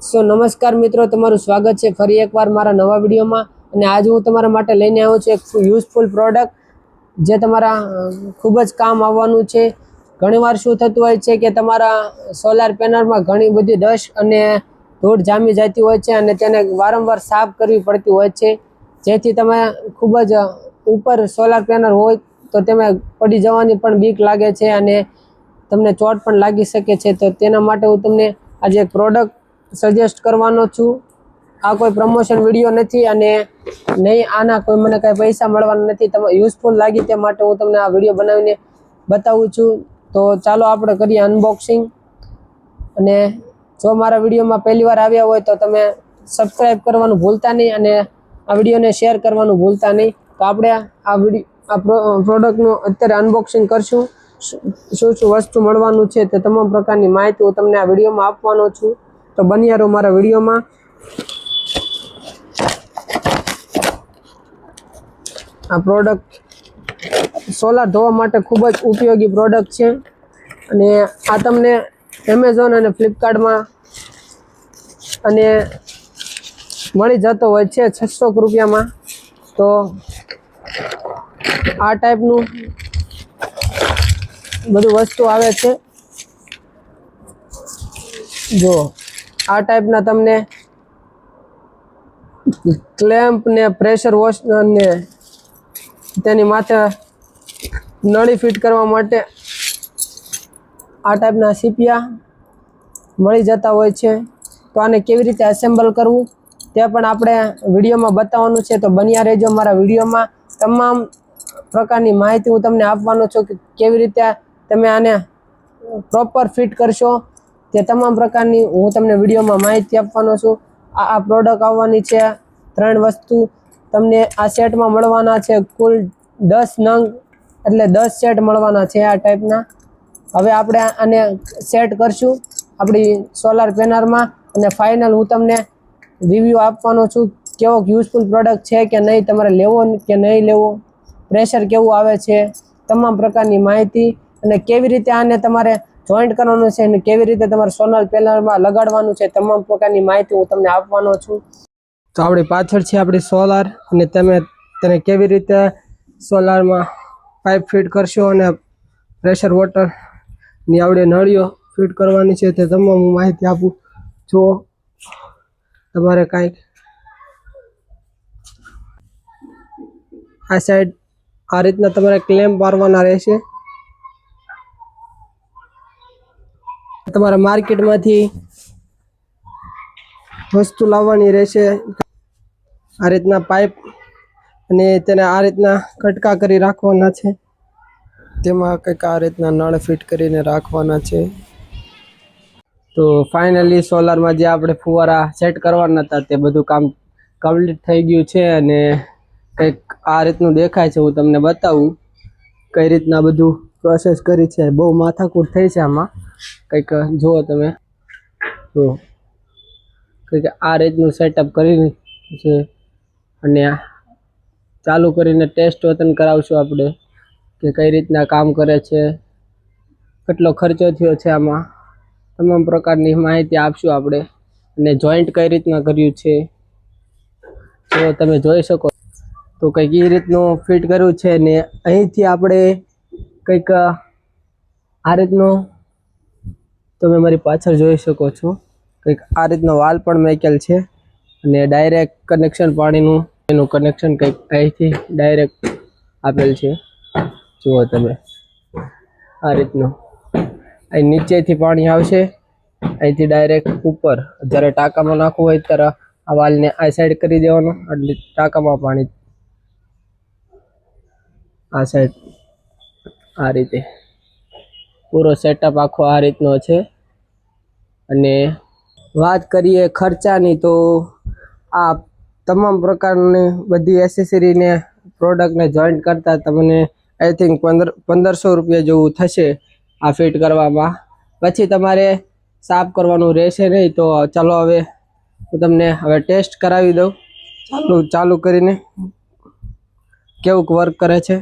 સો નમસ્કાર મિત્રો, તમારું સ્વાગત છે ફરી એકવાર મારા નવા વિડીયોમાં। અને આજે હું તમારા માટે લઈને આવ્યો છું એક યુઝફુલ પ્રોડક્ટ જે તમારા ખૂબ જ કામ આવવાનું છે। ઘણીવાર શું થતું હોય છે કે તમારા સોલાર પેનલમાં ઘણી બધી ડસ્ટ અને ધૂળ જામી જતી હોય છે અને તેને વારંવાર સાફ કરવી પડતી હોય છે, જેથી તમે ખૂબ જ ઉપર સોલાર પેનલ હોય તો તેમાં પડી જવાની પણ બીક લાગે છે અને તમને ચોટ પણ લાગી શકે છે। તો તેના માટે હું તમને આજે એક પ્રોડક્ટ સજેસ્ટ કરવાનો છું। આ કોઈ પ્રમોશન વિડીયો નથી અને નહીં આના કોઈ મને કાંઈ પૈસા મળવાના નથી। તમે યુઝફુલ લાગી તે માટે હું તમને આ વિડીયો બનાવીને બતાવું છું। તો ચાલો આપણે કરીએ અનબોક્સિંગ। અને જો મારા વિડીયોમાં પહેલી વાર આવ્યા હોય તો તમે સબસ્ક્રાઈબ કરવાનું ભૂલતા નહીં અને આ વિડીયોને શેર કરવાનું ભૂલતા નહીં। તો આપણે આ પ્રોડક્ટનું અત્યારે અનબોક્સિંગ કરશું। શું શું વસ્તુ મળવાનું છે તે તમામ પ્રકારની માહિતી હું તમને આ વિડીયોમાં આપવાનો છું। તો બન્યા રહો મારા વિડીયોમાં। આ પ્રોડક્ટ સોલાર ધોવા માટે ખૂબ જ ઉપયોગી પ્રોડક્ટ છે અને આ તમને એમેઝોન અને ફ્લિપકાર્ટમાં અને મળી જતો હોય છે 600 રૂપિયામાં। તો આ ટાઈપનું બધું વસ્તુ આવે છે। જો આ ટાઈપના તમને ક્લેમ્પ ને પ્રેશર વોશ ને તેની માથે નળી ફિટ કરવા માટે આ ટાઈપના સીપિયા મળી જતા હોય છે। તો આને કેવી રીતે એસેમ્બલ કરવું તે પણ આપણે વિડીયોમાં બતાવવાનું છે। તો બન્યા રહેજો મારા વિડીયોમાં। તમામ પ્રકારની માહિતી હું તમને આપવાનો છું કે કેવી રીતે તમે આને પ્રોપર ફિટ કરશો તે તમામ પ્રકારની હું તમને વિડીયોમાં માહિતી આપવાનો છું। આ પ્રોડક્ટ આવવાની છે 3 વસ્તુ તમને આ સેટમાં મળવાના છે। કુલ 10 નંગ એટલે 10 સેટ મળવાના છે આ ટાઈપના। હવે આપણે આને સેટ કરશું આપણી સોલાર પેનલમાં અને ફાઇનલ હું તમને રિવ્યૂ આપવાનો છું કેવો યુઝફુલ પ્રોડક્ટ છે કે નહીં, તમારે લેવો કે નહીં લેવો, પ્રેશર કેવું આવે છે, તમામ પ્રકારની માહિતી અને કેવી રીતે આને તમારે જોઈન્ટ કરવાનું છે અને કેવી રીતે તમારે સોલાર પેનલમાં લગાડવાનું છે તમામ પ્રકારની માહિતી હું તમને આપવાનો છું। તો આપણી પાછળ છે આપણી સોલાર અને તમે તેને કેવી રીતે સોલારમાં પાઇપ ફિટ કરશો અને પ્રેશર વોટરની આવડી નળીઓ ફિટ કરવાની છે તે તમામ હું માહિતી આપું। જો તમારે કાંઈક આ સાઈડ આ રીતના તમારે ક્લેમ્પ મારવાના રહેશે। તમારે માર્કેટમાંથી વસ્તુ લાવવાની રહેશે આ રીતના પાઇપ અને તેને આ રીતના કટકા કરી રાખવાના છે, તેમાં કંઈક આ રીતના નળ ફિટ કરીને રાખવાના છે। તો ફાઇનલી સોલારમાં જે આપણે ફુવારા સેટ કરવાના હતા તે બધું કામ કમ્પ્લીટ થઈ ગયું છે અને કંઈક આ રીતનું દેખાય છે। હું તમને બતાવું કઈ રીતના બધું પ્રોસેસ કરી છે। બહુ માથાકૂટ થઈ છે આમાં, કંઈક જુઓ તમે તો કંઈક આ રીતનું સેટઅપ કરી છે અને ચાલુ કરીને ટેસ્ટ વતન કરાવશું આપણે કે કઈ રીતના કામ કરે છે, કેટલો ખર્ચો થયો છે આમાં, તમામ પ્રકારની માહિતી આપશું આપણે અને જોઈન્ટ કઈ રીતના કર્યું છે તો તમે જોઈ શકો। તો કંઈક એ રીતનું ફિટ કર્યું છે ને અહીંથી આપણે કંઈક આ રીતનું તમે મારી પાછળ જોઈ શકો છો, કંઈક આ રીતનો વાલ પણ મેકેલ છે અને ડાયરેક્ટ કનેક્શન પાણીનું એનું કનેક્શન કંઈક અહીંથી ડાયરેક્ટ આપેલ છે। જુઓ તમે આ રીતનું અહીં નીચેથી પાણી આવશે, અહીંથી ડાયરેક્ટ ઉપર જ્યારે ટાંકામાં નાખવું હોય ત્યારે આ વાલને આ સાઈડ કરી દેવાનો એટલે ટાંકામાં પાણી આ સાઈડ આ રીતે પૂરો સેટઅપ આખો આ રીતનો છે। અને વાત કરીએ ખર્ચાની તો આ તમામ પ્રકારની બધી એસેસરીને પ્રોડક્ટને જોઈન્ટ કરતાં તમને આઈ થિંક 1500 રૂપિયા જેવું થશે આ ફિટ કરવામાં। પછી તમારે સાફ કરવાનું રહેશે નહીં। તો ચાલો હવે હું તમને હવે ટેસ્ટ કરાવી દઉં ચાલુ કરીને કેવું વર્ક કરે છે।